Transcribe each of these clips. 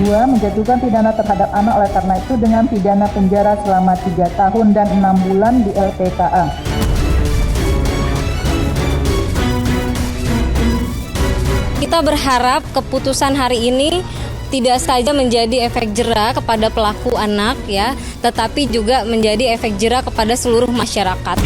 2. Menjatuhkan pidana terhadap anak oleh karena itu dengan pidana penjara selama 3 tahun dan 6 bulan di LPKA. Kita berharap keputusan hari ini tidak saja menjadi efek jera kepada pelaku anak ya, tetapi juga menjadi efek jera kepada seluruh masyarakat.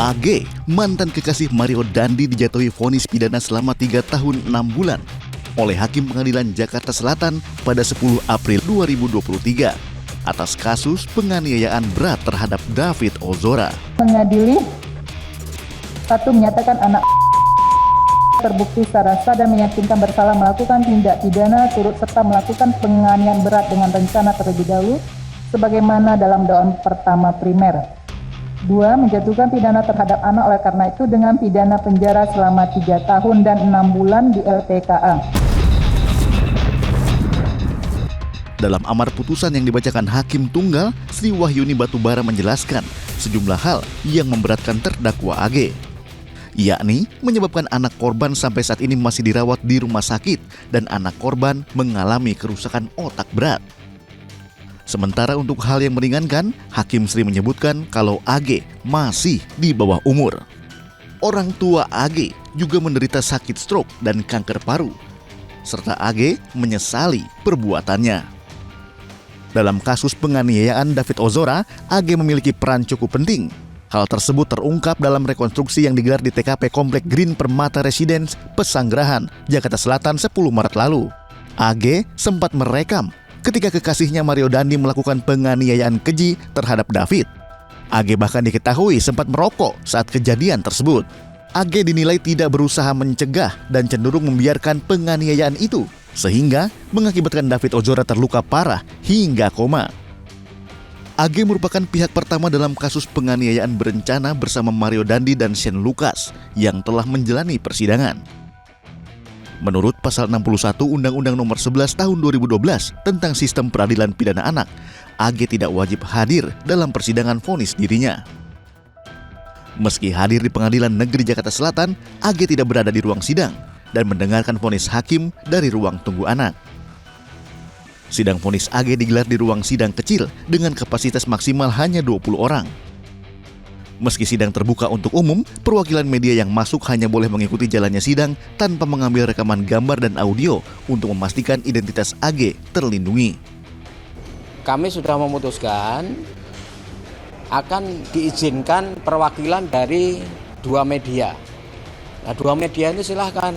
AG, mantan kekasih Mario Dandi dijatuhi vonis pidana selama 3 tahun 6 bulan oleh Hakim Pengadilan Jakarta Selatan pada 10 April 2023 atas kasus penganiayaan berat terhadap David Ozora. Mengadili 1. Menyatakan anak terbukti secara sah dan meyakinkan bersalah melakukan tindak pidana turut serta melakukan penganiayaan berat dengan rencana terlebih dahulu sebagaimana dalam dakwaan pertama primer. 2. Menjatuhkan pidana terhadap anak oleh karena itu dengan pidana penjara selama 3 tahun dan 6 bulan di LPKA. Dalam amar putusan yang dibacakan Hakim Tunggal, Sri Wahyuni Batubara menjelaskan sejumlah hal yang memberatkan terdakwa AG, yakni menyebabkan anak korban sampai saat ini masih dirawat di rumah sakit dan anak korban mengalami kerusakan otak berat. Sementara untuk hal yang meringankan, Hakim Sri menyebutkan kalau AG masih di bawah umur. Orang tua AG juga menderita sakit stroke dan kanker paru, serta AG menyesali perbuatannya. Dalam kasus penganiayaan David Ozora, AG memiliki peran cukup penting. Hal tersebut terungkap dalam rekonstruksi yang digelar di TKP Komplek Green Permata Residence, Pesanggerahan, Jakarta Selatan 10 Maret lalu. AG sempat merekam ketika kekasihnya Mario Dandi melakukan penganiayaan keji terhadap David. AG bahkan diketahui sempat merokok saat kejadian tersebut. AG dinilai tidak berusaha mencegah dan cenderung membiarkan penganiayaan itu, sehingga mengakibatkan David Ozora terluka parah hingga koma. AG merupakan pihak pertama dalam kasus penganiayaan berencana bersama Mario Dandi dan Shane Lucas yang telah menjalani persidangan. Menurut Pasal 61 Undang-Undang Nomor 11 Tahun 2012 tentang Sistem Peradilan Pidana Anak, AG tidak wajib hadir dalam persidangan vonis dirinya. Meski hadir di Pengadilan Negeri Jakarta Selatan, AG tidak berada di ruang sidang dan mendengarkan vonis hakim dari ruang tunggu anak. Sidang vonis AG digelar di ruang sidang kecil dengan kapasitas maksimal hanya 20 orang. Meski sidang terbuka untuk umum, perwakilan media yang masuk hanya boleh mengikuti jalannya sidang tanpa mengambil rekaman gambar dan audio untuk memastikan identitas AG terlindungi. Kami sudah memutuskan akan diizinkan perwakilan dari 2 media. Nah, 2 media ini silahkan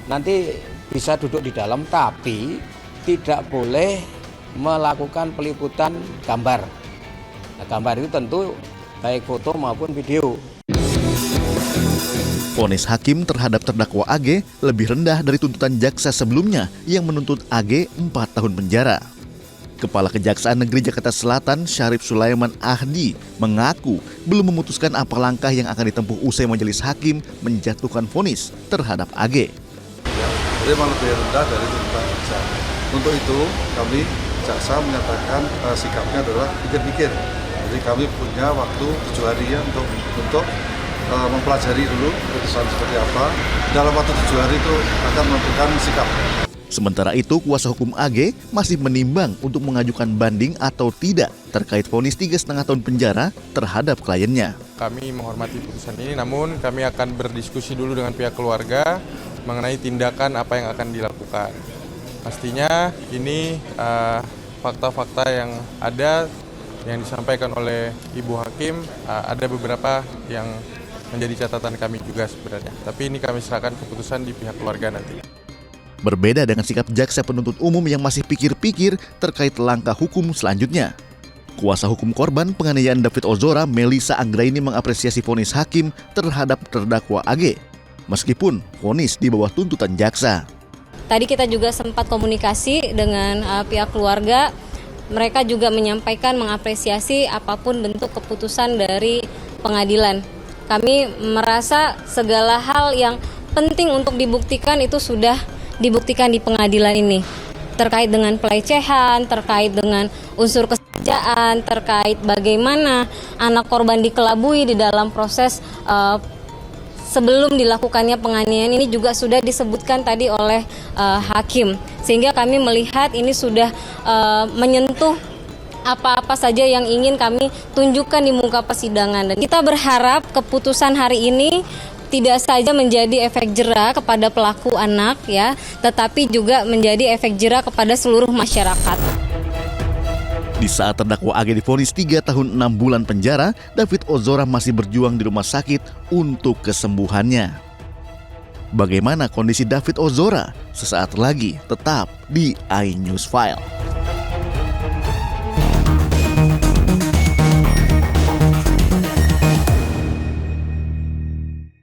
nanti bisa duduk di dalam, tapi tidak boleh melakukan peliputan gambar. Nah, gambar itu tentu baik foto maupun video. Vonis hakim terhadap terdakwa AG lebih rendah dari tuntutan jaksa sebelumnya yang menuntut AG 4 tahun penjara. Kepala Kejaksaan Negeri Jakarta Selatan, Syarif Sulaiman Ahdi, mengaku belum memutuskan apa langkah yang akan ditempuh usai majelis hakim menjatuhkan vonis terhadap AG. Memang lebih rendah dari tuntutan jaksa. Untuk itu, kami jaksa menyatakan sikapnya adalah pikir-pikir. Jadi kami punya waktu 7 hari ya untuk mempelajari dulu keputusan seperti apa. Dalam waktu 7 hari itu akan menentukan sikap. Sementara itu, kuasa hukum AG masih menimbang untuk mengajukan banding atau tidak terkait vonis 3,5 tahun penjara terhadap kliennya. Kami menghormati putusan ini, namun kami akan berdiskusi dulu dengan pihak keluarga mengenai tindakan apa yang akan dilakukan. Pastinya ini fakta-fakta yang ada yang disampaikan oleh Ibu Hakim, ada beberapa yang menjadi catatan kami juga sebenarnya. Tapi ini kami serahkan keputusan di pihak keluarga nanti. Berbeda dengan sikap jaksa penuntut umum yang masih pikir-pikir terkait langkah hukum selanjutnya. Kuasa hukum korban penganiayaan David Ozora, Melisa Anggraini, mengapresiasi vonis hakim terhadap terdakwa AG, meskipun vonis di bawah tuntutan jaksa. Tadi kita juga sempat komunikasi dengan pihak keluarga. Mereka juga menyampaikan mengapresiasi apapun bentuk keputusan dari pengadilan. Kami merasa segala hal yang penting untuk dibuktikan itu sudah dibuktikan di pengadilan ini. Terkait dengan pelecehan, terkait dengan unsur kesengajaan, terkait bagaimana anak korban dikelabui di dalam proses sebelum dilakukannya penganiayaan ini juga sudah disebutkan tadi oleh hakim. Sehingga kami melihat ini sudah menyentuh apa-apa saja yang ingin kami tunjukkan di muka persidangan. Dan kita berharap keputusan hari ini tidak saja menjadi efek jera kepada pelaku anak ya, tetapi juga menjadi efek jera kepada seluruh masyarakat. Di saat terdakwa AG divonis 3 tahun 6 bulan penjara, David Ozora masih berjuang di rumah sakit untuk kesembuhannya. Bagaimana kondisi David Ozora? Sesaat lagi tetap di iNews File.